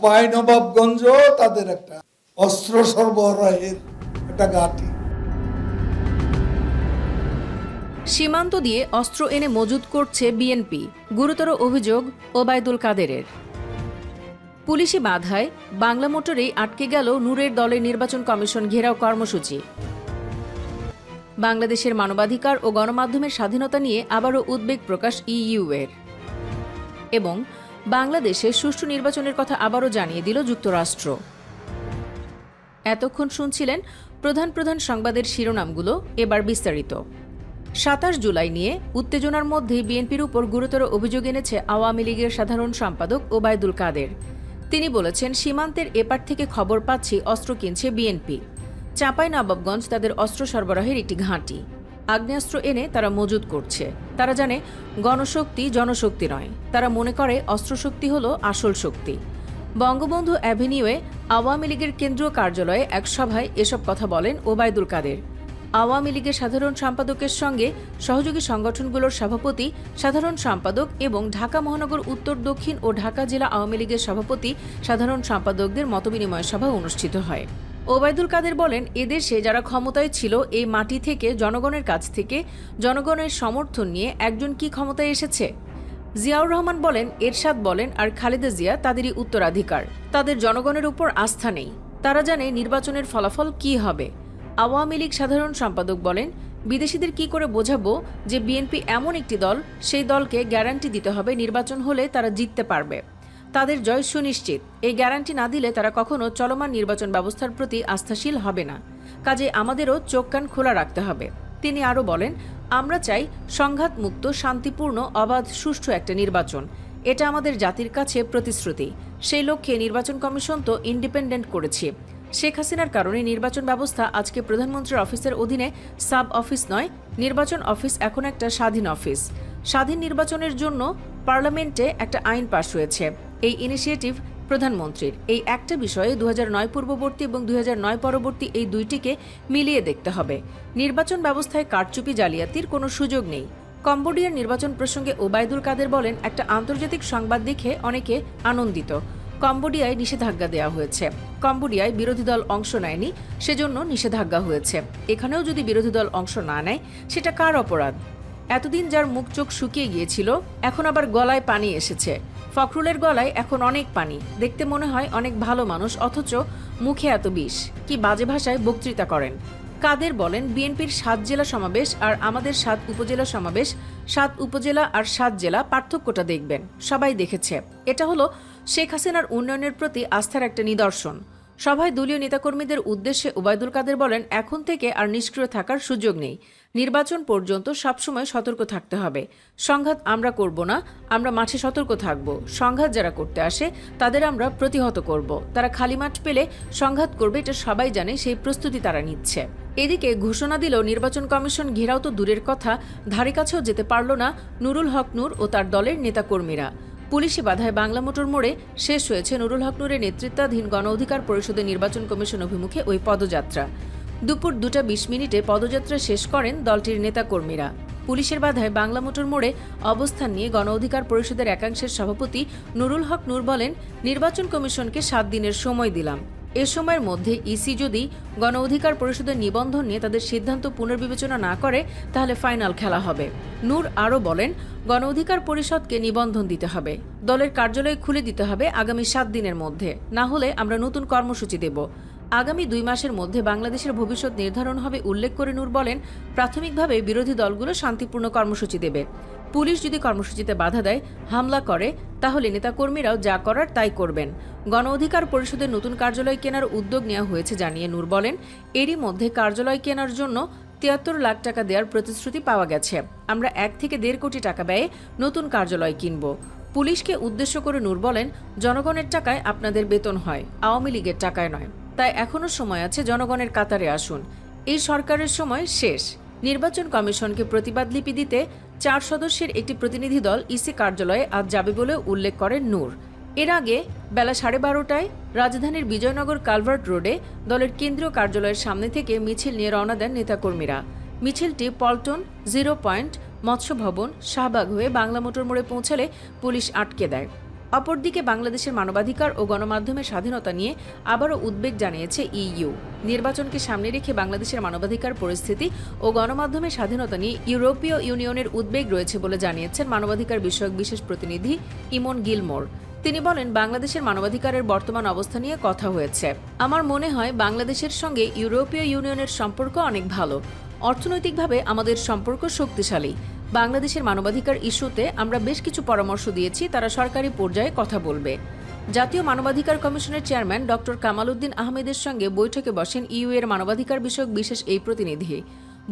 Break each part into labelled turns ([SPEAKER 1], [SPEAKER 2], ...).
[SPEAKER 1] চাঁপাইনবাবগঞ্জ তাদের একটা অস্ত্র সরবরাহের একটা ঘাঁটি।
[SPEAKER 2] সীমান্ত দিয়ে অস্ত্র এনে মজুত করছে বিএনপি, গুরুতর অভিযোগ ওবায়দুল কাদেরের। পুলিশি বাধায় বাংলা মোটরেই আটকে গেল নূরের দলের নির্বাচন কমিশন ঘেরাও কর্মসূচি। বাংলাদেশের মানবাধিকার ও গণমাধ্যমের স্বাধীনতা নিয়ে আবারও উদ্বেগ প্রকাশ ইইউ এর। এবং বাংলাদেশে সুষ্ঠু নির্বাচনের কথা আবারও জানিয়ে দিল যুক্তরাষ্ট্র। এতক্ষণ শুনছিলেন প্রধান প্রধান সংবাদের শিরোনামগুলো, এবার বিস্তারিত। ২৭ জুলাই নিয়ে উত্তেজনার মধ্যে বিএনপির উপর গুরুতর অভিযোগ এনেছে আওয়ামী লীগের সাধারণ সম্পাদক ওবায়দুল কাদের। তিনি বলেছেন, সীমান্তের এপার থেকে খবর পাচ্ছি অস্ত্র কিনছে বিএনপি। চাঁপাইনবাবগঞ্জ তাদের অস্ত্র সরবরাহের একটি ঘাঁটি। আগ্নেয়াস্ত্র এনে তারা মজুত করছে। তারা জানে গণশক্তি জনশক্তি নয়। তারা মনে করে অস্ত্রশক্তি হলো আসল শক্তি। বঙ্গবন্ধু অ্যাভিনিউয়ে আওয়ামী লীগের কেন্দ্রীয় কার্যালয়ে এক সভায় এসব কথা বলেন ওবায়দুল কাদের। আওয়ামী লীগের সাধারণ সম্পাদকের সঙ্গে সহযোগী সংগঠনগুলোর সভাপতি, সাধারণ সম্পাদক এবং ঢাকা মহানগর উত্তর দক্ষিণ ও ঢাকা জেলা আওয়ামী লীগের সভাপতি, সাধারণ সম্পাদকদের মতবিনিময় সভা অনুষ্ঠিত হয়। ওবায়দুল কাদের বলেন, এদেশে যারা ক্ষমতায় ছিল, এই মাটি থেকে জনগণের কাছ থেকে জনগণের সমর্থন নিয়ে একজন কি ক্ষমতায় এসেছে? জিয়াউর রহমান বলেন, এরশাদ বলেন আর খালেদা জিয়া তাদেরই উত্তরাধিকার। তাদের জনগণের উপর আস্থা নেই। তারা জানে নির্বাচনের ফলাফল কি হবে। আওয়ামী লীগ সাধারণ সম্পাদক বলেন, বিদেশিদের কি করে বোঝাবো যে বিএনপি এমন একটি দল, সেই দলকে গ্যারান্টি দিতে হবে নির্বাচন হলে তারা জিততে পারবে। তাদের জয় সুনিশ্চিত। এই গ্যারান্টি না দিলে তারা কখনো চলমান নির্বাচন ব্যবস্থার প্রতি আস্থাশীল হবে না। কাজে আমাদেরও চোখ কান খোলা রাখতে হবে। তিনি আরও বলেন, আমরা চাই সংঘাতমুক্ত, শান্তিপূর্ণ, অবাধ, সুষ্ঠু একটা নির্বাচন। এটা আমাদের জাতির কাছে প্রতিশ্রুতি। সেই লক্ষ্যে নির্বাচন কমিশন তো ইন্ডিপেন্ডেন্ট করেছি। শেখ হাসিনার কারণে নির্বাচন ব্যবস্থা আজকে প্রধানমন্ত্রীর অফিসের অধীনে সাব অফিস নয়, নির্বাচন অফিস এখন একটা স্বাধীন অফিস। স্বাধীন নির্বাচনের জন্য পার্লামেন্টে একটা আইন পাশ হয়েছে। এই ইনিশিয়েটিভ প্রধানমন্ত্রীর। এই একটা বিষয়ে ২০০৯ পূর্ববর্তী এবং ২০০৯ পরবর্তী এই দুইটিকে মিলিয়ে দেখতে হবে। নির্বাচন ব্যবস্থায় কারচুপি, জালিয়াতির কোনো সুযোগ নেই। কম্বোডিয়ার নির্বাচন প্রসঙ্গে ওবায়দুল কাদের বলেন, একটা আন্তর্জাতিক সংবাদ দেখে অনেকে আনন্দিত। কম্বোডিয়ায় নিষেধাজ্ঞা দেওয়া হয়েছে। কম্বোডিয়ায় বিরোধী দল অংশ নেয়নি, সেজন্য নিষেধাজ্ঞা হয়েছে। এখানেও যদি বিরোধী দল অংশ না নেয়, সেটা কার অপরাধ? এতদিন যার মুখ চোখ শুকিয়ে গিয়েছিল, এখন আবার গলায় পানি এসেছে। ফখরুলের গলায় এখন অনেক পানি। দেখতে মনে হয় অনেক ভালো মানুষ, অথচ মুখে এত বিষ। কি বাজে ভাষায় বক্তৃতা করেন। কাদের বলেন, বিএনপির ৭ জেলা সমাবেশ আর আমাদের ৭ উপজেলা সমাবেশ, ৭ উপজেলা আর ৭ জেলা, পার্থক্যটা দেখবেন। সবাই দেখেছে। এটা হলো শেখ হাসিনার উন্নয়নের প্রতি আস্থার একটা নিদর্শন। সভায় দলীয় নেতাকর্মীদের উদ্দেশ্যে ওবায়দুল কাদের বলেন, এখন থেকে আর নিষ্ক্রিয় থাকার সুযোগ নেই। নির্বাচন পর্যন্ত সবসময় সতর্ক থাকতে হবে। সংঘাত আমরা করব না, আমরা মাঠে সতর্ক থাকব। সংঘাত যারা করতে আসে তাদের আমরা প্রতিহত করব। তারা খালি মাঠ পেলে সংঘাত করবে, এটা সবাই জানে। সেই প্রস্তুতি তারা নিচ্ছে। এদিকে ঘোষণা দিল নির্বাচন কমিশন ঘেরাও তো দূরের কথা, ধারে কাছেও যেতে পারল না নুরুল হক নূর ও তার দলের নেতাকর্মীরা। পুলিশি বাধায় বাংলা মোটর মোড়ে শেষ হয়েছে নুরুল হক নূরের নেতৃত্বাধীন গণ অধিকার পরিষদের নির্বাচন কমিশন অভিমুখে ওই পদযাত্রা। দুপুর ২টা ২০ পদযাত্রা শেষ করেন দলটির নেতাকর্মীরা। পুলিশের বাধায় বাংলা মোটর মোড়ে অবস্থান নিয়ে গণ অধিকার পরিষদের একাংশের সভাপতি নুরুল হক নূর বলেন, নির্বাচন কমিশনকে ৭ দিনের সময় দিলাম। এ সময়ের মধ্যে ইসি যদি গণ অধিকার পরিষদের নিবন্ধন নিয়ে তাদের সিদ্ধান্ত পুনর্বিবেচনা না করে, তাহলে ফাইনাল খেলা হবে। নূর আরও বলেন, গণ অধিকার পরিষদকে নিবন্ধন দিতে হবে, দলের কার্যালয় খুলে দিতে হবে আগামী ৭ দিনের মধ্যে। না হলে আমরা নতুন কর্মসূচি দেব। আগামী ২ মাসের মধ্যে বাংলাদেশের ভবিষ্যৎ নির্ধারণ হবে উল্লেখ করে নূর বলেন, প্রাথমিকভাবে বিরোধী দলগুলো শান্তিপূর্ণ কর্মসূচি দেবে। পুলিশ যদি কর্মসূচিতে বাধা দেয়, হামলা করে, তাহলে নেতাকর্মীরাও যা করার তাই করবেন। গণ অধিকার পরিষদের নতুন কার্যালয় কেনার উদ্যোগ নেওয়া হয়েছে জানিয়ে নূর বলেন, এরই মধ্যে কার্যালয় কেনার জন্য ৭৩ লাখ টাকা দেওয়ার প্রতিশ্রুতি পাওয়া গেছে। আমরা ১ থেকে ১.৫ কোটি টাকা ব্যয়ে নতুন কার্যালয় কিনব। পুলিশকে উদ্দেশ্য করে নূর বলেন, জনগণের টাকায় আপনাদের বেতন হয়, আওয়ামী লীগের টাকায় নয়। তাই এখনও সময় আছে, জনগণের কাতারে আসুন। এই সরকারের সময় শেষ। নির্বাচন কমিশনকে প্রতিবাদ লিপি দিতে ৪ সদস্যের একটি প্রতিনিধি দল ইসি কার্যালয়ে আজ যাবে বলে উল্লেখ করেন নূর। এর আগে বেলা 12:30টায় রাজধানীর বিজয়নগর কালভার্ট রোডে দলের কেন্দ্রীয় কার্যালয়ের সামনে থেকে মিছিল নিয়ে রওনা দেন নেতাকর্মীরা। মিছিলটি পল্টন, 0 পয়েন্ট, মৎস্য ভবন, শাহবাগ হয়ে বাংলা মোটর মোড়ে পৌঁছালে পুলিশ আটকে দেয়। অপরদিকে বাংলাদেশের মানবাধিকার ও গণমাধ্যমের স্বাধীনতা নিয়ে আবারও উদ্বেগ জানিয়েছে ইইউ। নির্বাচনকে সামনে রেখে বাংলাদেশের মানবাধিকার পরিস্থিতি ও গণমাধ্যমের স্বাধীনতা নিয়ে ইউরোপীয় ইউনিয়নের উদ্বেগ রয়েছে বলে জানিয়েছেন মানবাধিকার বিষয়ক বিশেষ প্রতিনিধি ইমন গিলমোর। তিনি বলেন, বাংলাদেশের মানবাধিকারের বর্তমান অবস্থা নিয়ে কথা হয়েছে। আমার মনে হয় বাংলাদেশের সঙ্গে ইউরোপীয় ইউনিয়নের সম্পর্ক অনেক ভালো। অর্থনৈতিকভাবে আমাদের সম্পর্ক শক্তিশালী। বাংলাদেশের মানবাধিকার ইস্যুতে আমরা বেশ কিছু পরামর্শ দিয়েছি, তারা সরকারি পর্যায়ে কথা বলবে। জাতীয় মানবাধিকার কমিশনের চেয়ারম্যান ডক্টর কামাল উদ্দিন আহমেদের সঙ্গে বৈঠকে বসেন ইইউ এর মানবাধিকার বিষয়ক বিশেষ এই প্রতিনিধি।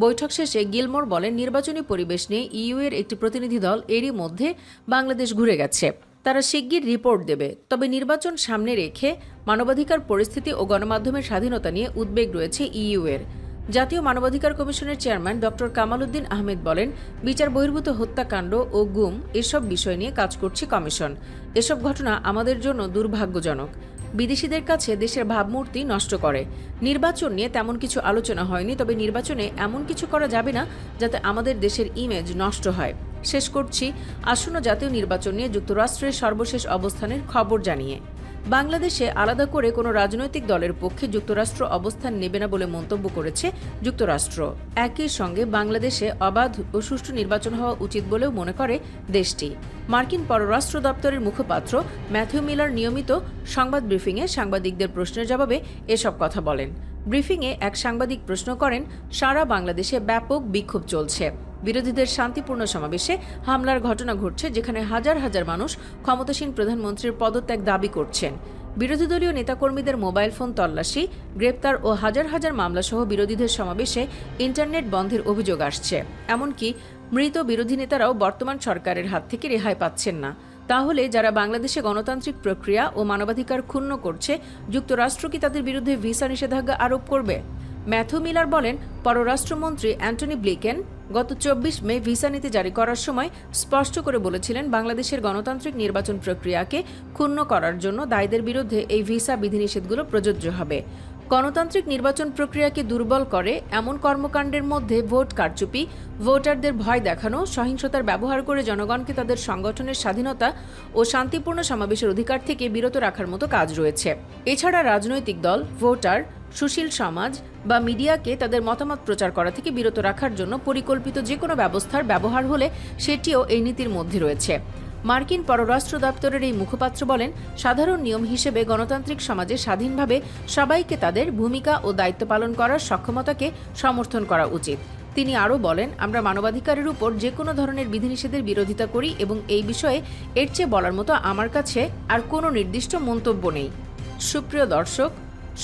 [SPEAKER 2] বৈঠক শেষে গিলমোর বলেন, নির্বাচনী পরিবেশ নিয়ে ইইউ এর একটি প্রতিনিধি দল এরই মধ্যে বাংলাদেশ ঘুরে গেছে। তারা শিগগির রিপোর্ট দেবে। তবে নির্বাচন সামনে রেখে মানবাধিকার পরিস্থিতি ও গণমাধ্যমের স্বাধীনতা নিয়ে উদ্বেগ রয়েছে ইইউ এর। জাতীয় মানবাধিকার কমিশনের চেয়ারম্যান ডক্টর কামাল উদ্দিন আহমেদ বলেন, বিচার বহির্ভূত হত্যাকাণ্ড ও গুম এসব বিষয় নিয়ে কাজ করছে কমিশন। এসব ঘটনা আমাদের জন্য দুর্ভাগ্যজনক। বিদেশিদের কাছে দেশের ভাবমূর্তি নষ্ট করে। নির্বাচন নিয়ে তেমন কিছু আলোচনা হয়নি, তবে নির্বাচনে এমন কিছু করা যাবে না যাতে আমাদের দেশের ইমেজ নষ্ট হয়। শেষ করছি আসন্ন জাতীয় নির্বাচন নিয়ে যুক্তরাষ্ট্রের সর্বশেষ অবস্থানের খবর জানিয়ে। বাংলাদেশে আলাদা করে কোনো রাজনৈতিক দলের পক্ষে যুক্তরাষ্ট্র অবস্থান নেবে না বলে মন্তব্য করেছে যুক্তরাষ্ট্র। একই সঙ্গে বাংলাদেশে অবাধ ও সুষ্ঠু নির্বাচন হওয়া উচিত বলেও মনে করে দেশটি। মার্কিন পররাষ্ট্র দপ্তরের মুখপাত্র ম্যাথিউ মিলার নিয়মিত সংবাদ ব্রিফিংয়ে সাংবাদিকদের প্রশ্নের জবাবে এসব কথা বলেন। ব্রিফিংয়ে এক সাংবাদিক প্রশ্ন করেন, সারা বাংলাদেশে ব্যাপক বিক্ষোভ চলছে। বিরোধীদের শান্তিপূর্ণ সমাবেশে হামলার ঘটনা ঘটছে, যেখানে হাজার হাজার মানুষ ক্ষমতাসীন প্রধানমন্ত্রীর পদত্যাগ দাবি করছেন। বিরোধী দলীয় নেতাকর্মীদের মোবাইল ফোন তল্লাশি, গ্রেপ্তার ও হাজার হাজার মামলাসহ বিরোধীদের সমাবেশে ইন্টারনেট বন্ধের অভিযোগ আসছে। এমনকি মৃত বিরোধী নেতারাও বর্তমান সরকারের হাত থেকে রেহাই পাচ্ছেন না। তাহলে যারা বাংলাদেশে গণতান্ত্রিক প্রক্রিয়া ও মানবাধিকার ক্ষুণ্ণ করছে, যুক্তরাষ্ট্র কি তাদের বিরুদ্ধে ভিসা নিষেধাজ্ঞা আরোপ করবে? ম্যাথিউ মিলার বলেন, পররাষ্ট্রমন্ত্রী অ্যান্টনি ব্লিকেন গত 24 মে ভিসা নীতি জারি করার সময় স্পষ্ট করে বলেছিলেন, বাংলাদেশের গণতান্ত্রিক নির্বাচন প্রক্রিয়াকে ক্ষুণ্ণ করার জন্য দায়ীদের বিরুদ্ধে এই ভিসা বিধিনিষেধগুলো প্রযোজ্য হবে। গণতান্ত্রিক নির্বাচন প্রক্রিয়াকে দুর্বল করে এমন কর্মকাণ্ডের মধ্যে ভোট কারচুপি, ভোটারদের ভয় দেখানো, সহিংসতার ব্যবহার করে জনগণকে তাদের সংগঠনের স্বাধীনতা ও শান্তিপূর্ণ সমাবেশের অধিকার থেকে বিরত রাখার মতো কাজ রয়েছে। এছাড়া রাজনৈতিক দল, ভোটার, সুশীল সমাজ বা মিডিয়াকে তাদের মতামত প্রচার করা থেকে বিরত রাখার জন্য পরিকল্পিত যে কোনো ব্যবস্থার ব্যবহার হলে সেটিও এই নীতির মধ্যে রয়েছে। মার্কিন পররাষ্ট্র দপ্তরের এই মুখপাত্র বলেন, সাধারণ নিয়ম হিসেবে গণতান্ত্রিক সমাজে স্বাধীনভাবে সবাইকে তাদের ভূমিকা ও দায়িত্ব পালন করার সক্ষমতাকে সমর্থন করা উচিত। তিনি আরও বলেন, আমরা মানবাধিকারের উপর যে কোনো ধরনের বিধিনিষেধের বিরোধিতা করি এবং এই বিষয়ে এর চেয়ে বলার মতো আমার কাছে আর কোনো নির্দিষ্ট মন্তব্য নেই। সুপ্রিয় দর্শক,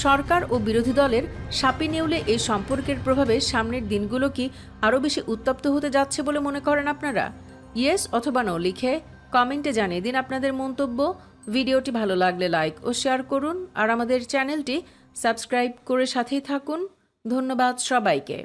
[SPEAKER 2] সরকার ও বিরোধী দলের সাপে নেউলে এই সম্পর্কের প্রভাবে সামনের দিনগুলো কি আরও বেশি উত্তপ্ত হতে যাচ্ছে বলে মনে করেন আপনারা? ইয়েস অথবা নো লিখে কমেন্টে জানিয়ে দিন আপনাদের মন্তব্য। ভিডিওটি ভালো লাগলে লাইক ও শেয়ার করুন আর আমাদের চ্যানেলটি সাবস্ক্রাইব করে সাথেই থাকুন। ধন্যবাদ সবাইকে।